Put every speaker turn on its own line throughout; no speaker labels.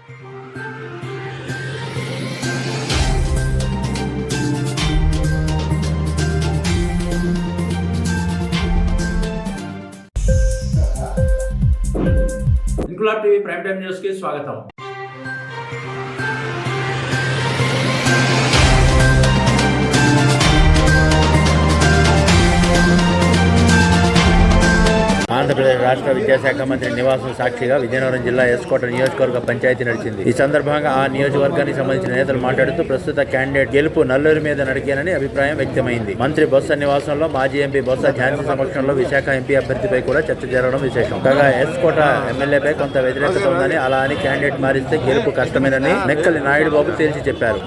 Inquilab TV prime time news కి స్వాగతం. ఆంధ్రప్రదేశ్ రాష్ట్ర విద్యాశాఖ మంత్రి నివాసం సాక్షిగా విజయనగరం జిల్లా ఎస్కోట నియోజకవర్గ పంచాయతీ నడిచింది. ఈ సందర్భంగా ఆ నియోజకవర్గానికి సంబంధించిన నేతలు మాట్లాడుతూ ప్రస్తుత క్యాండిడేట్ గెలుపు నల్లూరు మీద నడికేనని అభిప్రాయం వ్యక్తమైంది. మంత్రి బొత్స నివాసంలో మాజీ ఎంపీ బొత్స ఝాన్సీ సమక్షంలో విశాఖ ఎంపీ అభ్యర్థిపై కూడా చర్చ జరగడం విశేషం. కాగా ఎస్కోట ఎమ్మెల్యేపై కొంత వ్యతిరేకత ఉందని, అలా అని క్యాండిడేట్ మారిస్తే గెలుపు కష్టమేనని నెక్కలి నాయుడు బాబు తేల్చి చెప్పారు.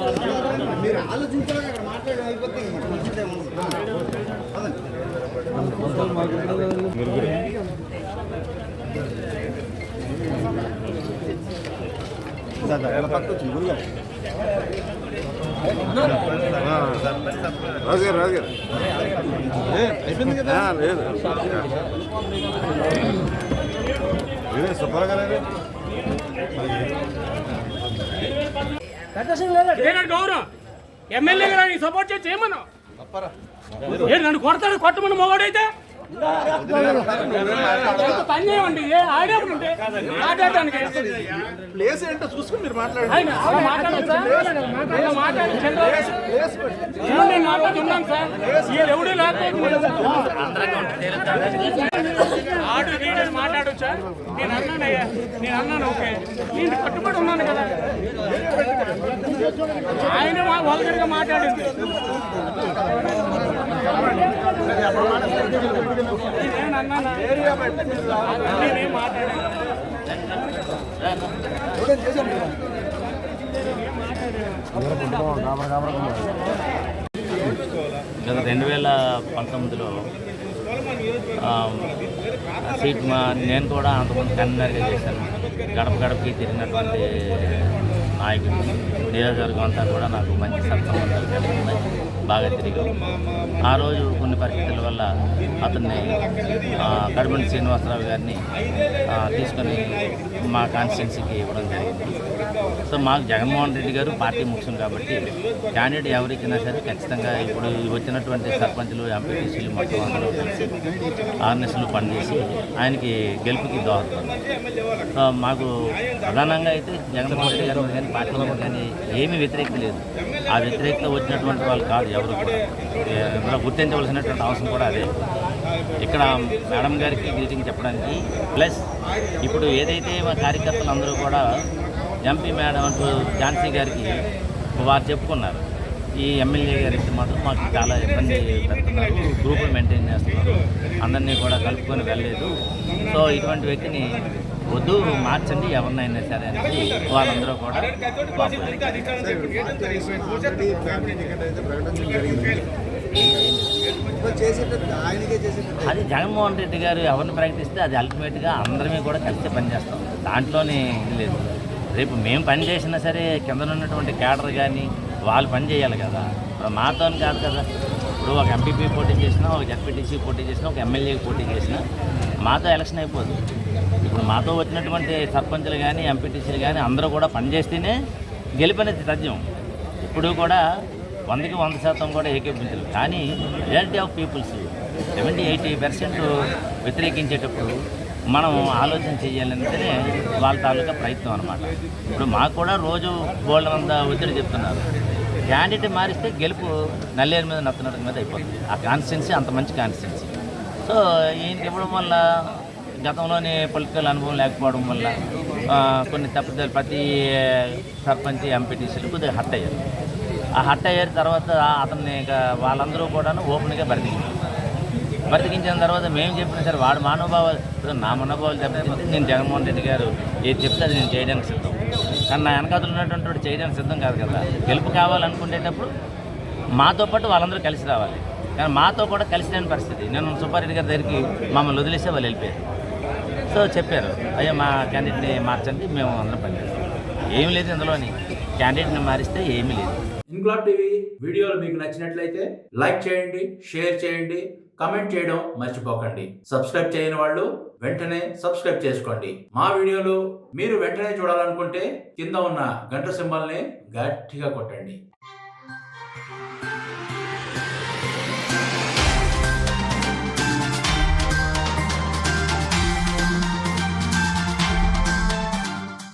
అయిపోయింది కదా, లేదు సూపర్గా లేదు.
గౌరవం ఎమ్మెల్యే గారు సపోర్ట్ చేసి చేయమన్నా నన్ను కొడతాడు, కొట్టమని మొగాడైతే పని చేయమండి. ఆడటానికి
ప్లేస్ ఏంటో చూసుకుని మీరు మాట్లాడుతున్నాను
సార్. ఎవడు ఆడు వీడని మాట్లాడచ్చు సార్. నేను అన్నాను ఓకే, నేను కట్టుబడి ఉన్నాను కదా. ఆయన వల్గర్గా మాట్లాడింది. నేను అన్నాను నేనేం మాట్లాడాను.
గత 2019లో సీట్ నేను కూడా అంతకుముందు కన్వీనర్గా చేశాను. గడప గడపకి తిరిగినటువంటి నాయకుడు. నియోజకవర్గం అంతా కూడా నాకు మంచి సత్సంబంధాలు కలిగి ఉన్నాయి. బాగా తిరిగాం. ఆ రోజు కొన్ని పరిస్థితుల వల్ల అతన్ని కడపండి శ్రీనివాసరావు గారిని తీసుకొని మా కాన్స్టిట్యున్సీకి ఇవ్వడం జరిగింది. సో మాకు జగన్మోహన్ రెడ్డి గారు పార్టీ ముఖ్యం కాబట్టి క్యాండిడేట్ ఎవరిచ్చినా సరే ఖచ్చితంగా ఇప్పుడు వచ్చినటువంటి సర్పంచులు, ఎంపీటీసీలు మొత్తం అందరూ కలిసి ఆర్ఎన్ఎస్లు పనిచేసి ఆయనకి గెలుపుకి దోహదపడతారు. మాకు ప్రధానంగా అయితే జగన్మోహన్ రెడ్డి గారు కానీ పార్టీ మీద కానీ ఏమీ వ్యతిరేకత లేదు. ఆ వ్యతిరేకత వచ్చినటువంటి వాళ్ళు కాదు ఎవరు కూడా. ఇందులో గుర్తించవలసినటువంటి అవసరం కూడా అదే. ఇక్కడ మేడం గారికి గ్రీటింగ్ చెప్పడానికి ప్లస్ ఇప్పుడు ఏదైతే మా కార్యకర్తలు అందరూ కూడా ఎంపీ మేడం అంటూ ఝాన్సీ గారికి వారు చెప్పుకున్నారు. ఈ ఎమ్మెల్యే గారికి మాత్రం మాకు చాలా ఇబ్బంది పెడుతున్నారు, గ్రూపులు మెయింటైన్ చేస్తున్నారు, అందరినీ కూడా కలుపుకొని వెళ్ళలేదు. సో ఇటువంటి వ్యక్తిని వద్దు, మార్చండి ఎవరినైనా సరే అనేది వాళ్ళందరూ కూడా అది జగన్మోహన్ రెడ్డి గారు ఎవరిని ప్రకటిస్తే అది అల్టిమేట్గా అందరమే కూడా కలిసి పనిచేస్తాం. దాంట్లోనే ఇది లేదు. రేపు మేము పని చేసినా సరే కింద ఉన్నటువంటి క్యాడర్ కానీ వాళ్ళు పని చేయాలి కదా. ఇప్పుడు మాతో కాదు కదా. ఇప్పుడు ఒక ఎంపీపీ పోటీ చేసినా, ఒక జడ్పీటీసీ పోటీ చేసినా, ఒక ఎమ్మెల్యేకి పోటీ చేసినా మాతో ఎలక్షన్ అయిపోదు. ఇప్పుడు మాతో వచ్చినటువంటి సర్పంచులు కానీ ఎంపీటీసీలు కానీ అందరూ కూడా పనిచేస్తేనే గెలుపనేది తథ్యం. ఇప్పుడు కూడా 100కి 100% కూడా ఏకీపించారు. కానీ రియాలిటీ ఆఫ్ పీపుల్స్ 70-80% వ్యతిరేకించేటప్పుడు మనం ఆలోచన చేయాలంటేనే వాళ్ళ తాలూకా ప్రయత్నం అనమాట. ఇప్పుడు మాకు కూడా రోజు బోల్డ్ అంతా ఒత్తిడి చెప్తున్నారు. క్యాండిడేట్ మారిస్తే గెలుపు నల్లేరు మీద నత్తనడం మీద అయిపోతుంది. ఆ కాన్స్టిట్యున్సీ అంత మంచి కాన్స్టిట్యున్సీ. సో ఈయనకి ఇవ్వడం వల్ల గతంలోనే పొలిటికల్ అనుభవం లేకపోవడం వల్ల కొన్ని తప్పిదాలు ప్రతి సర్పంచ్ ఎంపీటీసీలు కొద్దిగా హర్ట్ అయ్యారు. ఆ హర్ట్ అయ్యారు తర్వాత అతన్ని వాళ్ళందరూ కూడా ఓపెన్గా బతికించిన తర్వాత మేము చెప్పిన సరే వాడు మనోభావాలు, ఇప్పుడు నా మనోభావాలు దెబ్బతింటే నేను జగన్మోహన్ రెడ్డి గారు ఏది చెప్తే అది నేను చేయడానికి సిద్ధం. కానీ నా వెనకాతలు ఉన్నటువంటి చేయడానికి సిద్ధం కాదు కదా. గెలుపు కావాలనుకునేటప్పుడు మాతో పాటు వాళ్ళందరూ కలిసి రావాలి. కానీ మాతో కూడా కలిసి లేని పరిస్థితి. నేను సుబ్బారెడ్డి గారి దగ్గరికి మమ్మల్ని వదిలేస్తే వాళ్ళు వెళ్ళిపోయారు. సో చెప్పారు, అయ్యా మా క్యాండిడేట్ని మార్చండి, మేము అందరం పనిచేస్తాం. ఏమీ లేదు ఇందులోని. క్యాండిడేట్ని మారిస్తే ఏమీ లేదు.
ఇంక్లాబ్ టీవీ వీడియోలు మీకు నచ్చినట్లయితే లైక్ చేయండి, షేర్ చేయండి, కమెంట్ చేయడం మర్చిపోకండి. సబ్స్క్రైబ్ చేయని వాళ్ళు వెంటనే సబ్స్క్రైబ్ చేసుకోండి. మా వీడియోలు మీరు వెంటనే చూడాలనుకుంటే కింద ఉన్న గంట సింబల్ని గట్టిగా కొట్టండి.